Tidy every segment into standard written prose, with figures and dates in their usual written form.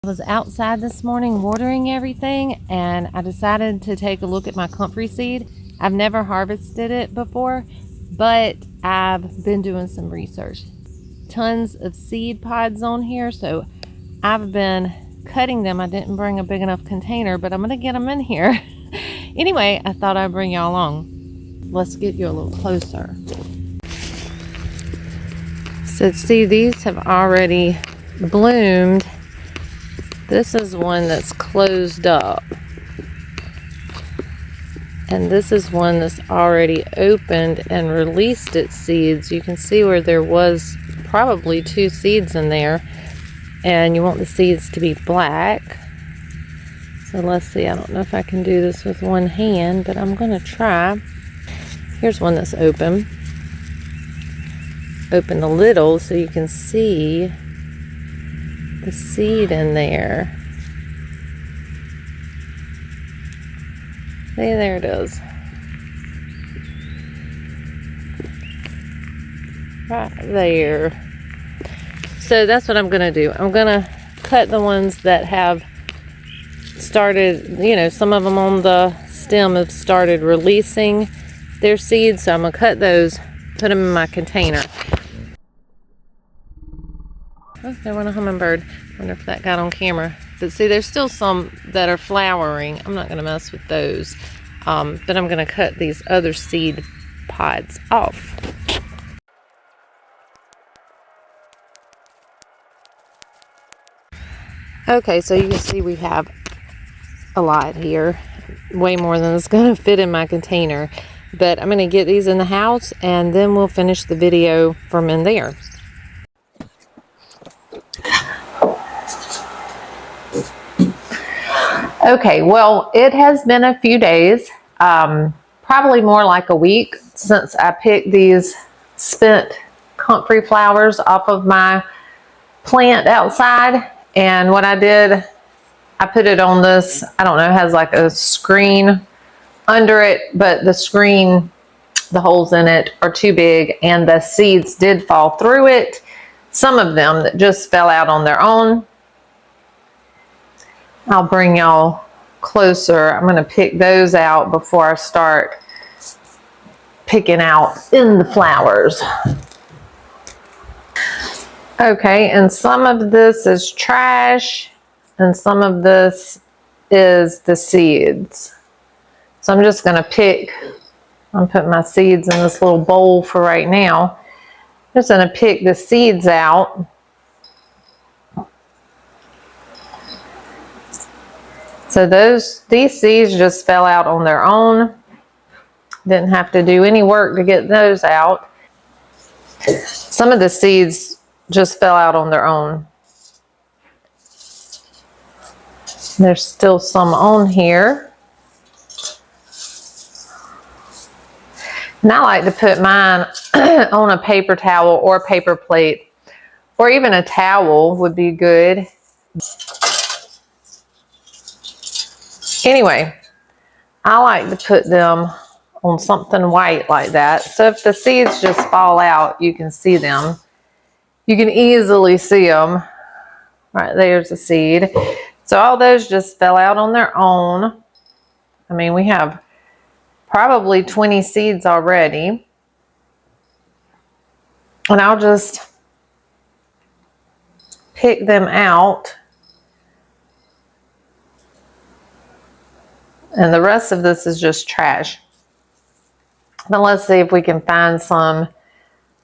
I was outside this morning watering everything, and I decided to take a look at my comfrey seed. I've never harvested it before, but I've been doing some research. Tons of seed pods on here, so I've been cutting them. I didn't bring a big enough container, but I'm gonna get them in here. Anyway, I thought I'd bring y'all along. Let's get you a little closer. So see, these have already bloomed. This is one that's closed up. And this is one that's already opened and released its seeds. You can see where there was probably 2 seeds in there. And you want the seeds to be black. So let's see, I don't know if I can do this with one hand, but I'm gonna try. Here's one that's open. Open a little so you can see the seed in there. See, there it is. Right there. So that's what I'm gonna do. I'm gonna cut the ones that have started, you know, some of them on the stem have started releasing their seeds. So I'm gonna cut those, put them in my container. Oh, there went a hummingbird. I wonder if that got on camera. But see, there's still some that are flowering. I'm not going to mess with those. But I'm going to cut these other seed pods off. Okay, so you can see we have a lot here. Way more than it's going to fit in my container. But I'm going to get these in the house and then we'll finish the video from in there. Okay, well, it has been a few days, probably more like a week since I picked these spent comfrey flowers off of my plant outside. And what I did, I put it on this, I don't know, it has like a screen under it, but the screen, the holes in it are too big and the seeds did fall through it. Some of them that just fell out on their own. I'll bring y'all closer. I'm going to pick those out before I start picking out in the flowers. Okay, and some of this is trash and some of this is the seeds. So I'm just going to pick, I'm putting my seeds in this little bowl for right now. I'm just going to pick the seeds out. So these seeds just fell out on their own. Didn't have to do any work to get those out. Some of the seeds just fell out on their own. There's still some on here. And I like to put mine on a paper towel or a paper plate, or even a towel would be good. Anyway, I like to put them on something white like that. So if the seeds just fall out, you can see them. You can easily see them. Right, there's a seed. So all those just fell out on their own. I mean, we have probably 20 seeds already. And I'll just pick them out. And the rest of this is just trash. But let's see if we can find some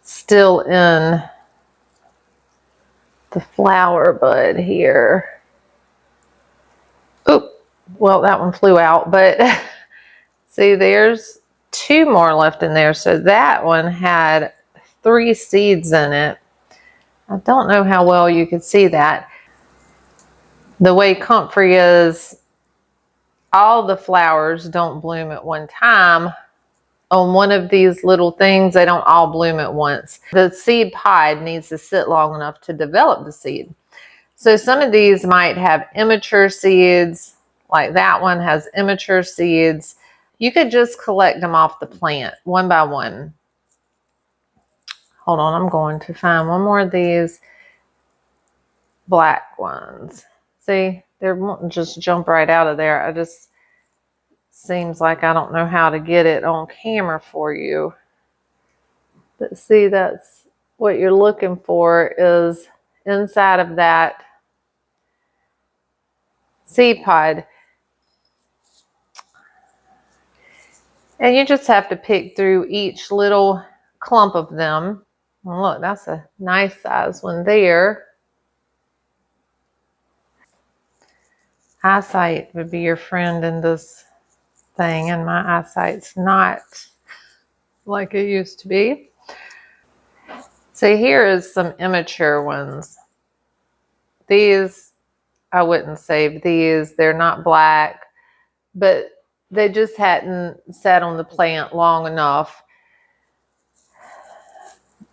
still in the flower bud here. Oop, well, that one flew out, but see, there's 2 more left in there. So that one had 3 seeds in it. I don't know how well you could see that. The way Comfrey is, all the flowers don't bloom at one time. On one of these little things, they don't all bloom at once. The seed pod needs to sit long enough to develop the seed. So some of these might have immature seeds, like that one has immature seeds. You could just collect them off the plant one by one. Hold on, I'm going to find one more of these black ones. See, they won't just jump right out of there. I just, seems like I don't know how to get it on camera for you. But see, that's what you're looking for, is inside of that seed pod. And you just have to pick through each little clump of them. And look, that's a nice size one there. Eyesight would be your friend in this thing, and my eyesight's not like it used to be. So here is some immature ones. These, I wouldn't save these. They're not black, but they just hadn't sat on the plant long enough.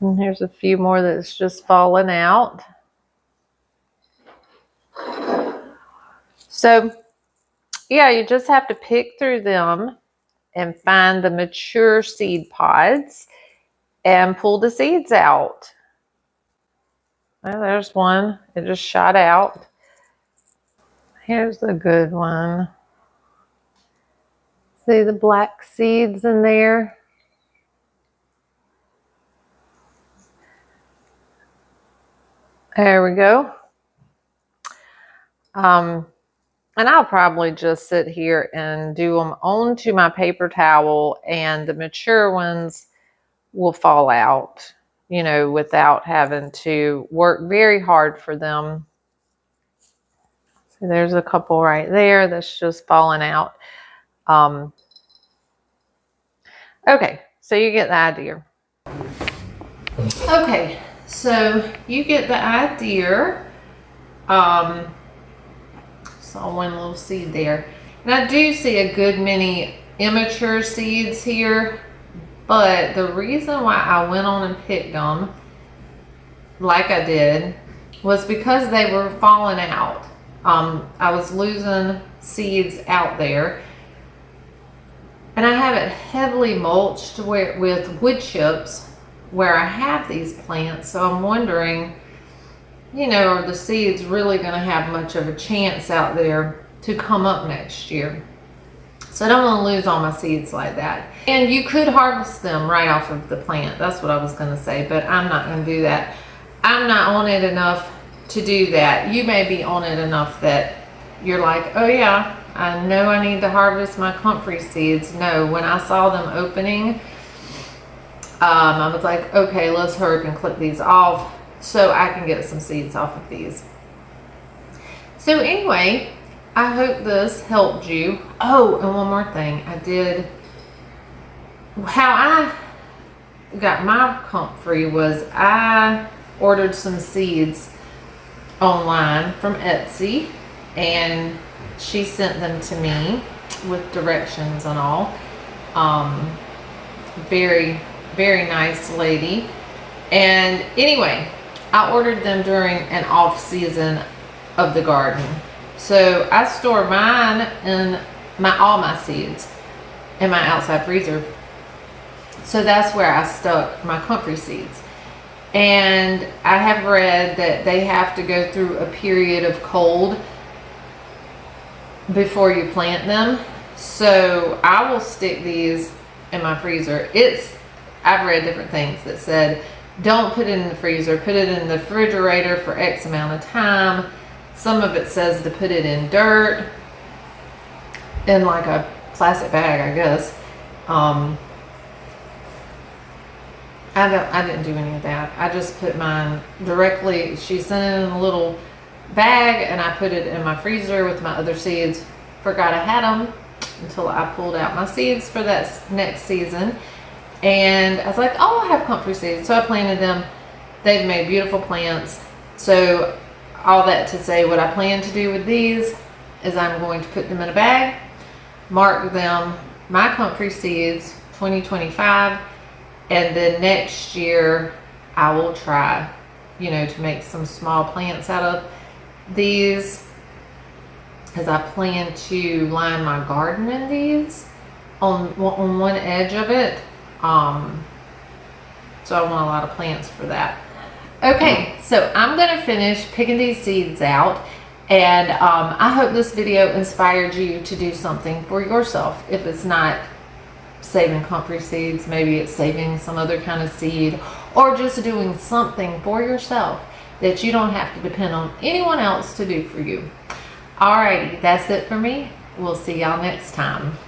And here's a few more that's just fallen out. So yeah, you just have to pick through them and find the mature seed pods and pull the seeds out. Well, there's one. It just shot out. Here's a good one. See the black seeds in there? There we go. And I'll probably just sit here and do them onto my paper towel, and the mature ones will fall out, you know, without having to work very hard for them. So there's a couple right there that's just falling out. Okay, so you get the idea. Okay, so you get the idea. Saw one little seed there. And I do see a good many immature seeds here, but the reason why I went on and picked them like I did was because they were falling out. I was losing seeds out there, and I have it heavily mulched with wood chips where I have these plants. So I'm wondering, you know, are the seeds really going to have much of a chance out there to come up next year? So I don't want to lose all my seeds like that. And you could harvest them right off of the plant. That's what I was going to say, but I'm not going to do that. I'm not on it enough to do that. You may be on it enough that you're like, oh yeah, I know I need to harvest my Comfrey seeds. No, when I saw them opening, I was like, okay, let's hurry up and clip these off so I can get some seeds off of these. So anyway, I hope this helped you. Oh, and one more thing. How I got my Comfrey was I ordered some seeds online from Etsy, and she sent them to me with directions and all. Very, very nice lady. And anyway, I ordered them during an off season of the garden. So I store mine in all my seeds in my outside freezer. So that's where I stuck my Comfrey seeds. And I have read that they have to go through a period of cold before you plant them. So I will stick these in my freezer. I've read different things that said, don't put it in the freezer, put it in the refrigerator for X amount of time. Some of it says to put it in dirt, in like a plastic bag, I guess. I didn't do any of that. I just put mine directly. She sent it in a little bag, and I put it in my freezer with my other seeds. Forgot I had them until I pulled out my seeds for that next season. And I was like, oh, I have Comfrey seeds. So I planted them. They've made beautiful plants. So all that to say, what I plan to do with these is I'm going to put them in a bag, mark them, my Comfrey seeds 2025, and then next year I will try, you know, to make some small plants out of these, as I plan to line my garden in these on one edge of it. So I want a lot of plants for that. Okay, so I'm going to finish picking these seeds out, And I hope this video inspired you to do something for yourself. If it's not saving comfrey seeds, maybe it's saving some other kind of seed, or just doing something for yourself that you don't have to depend on anyone else to do for you. Alrighty, that's it for me. We'll see y'all next time.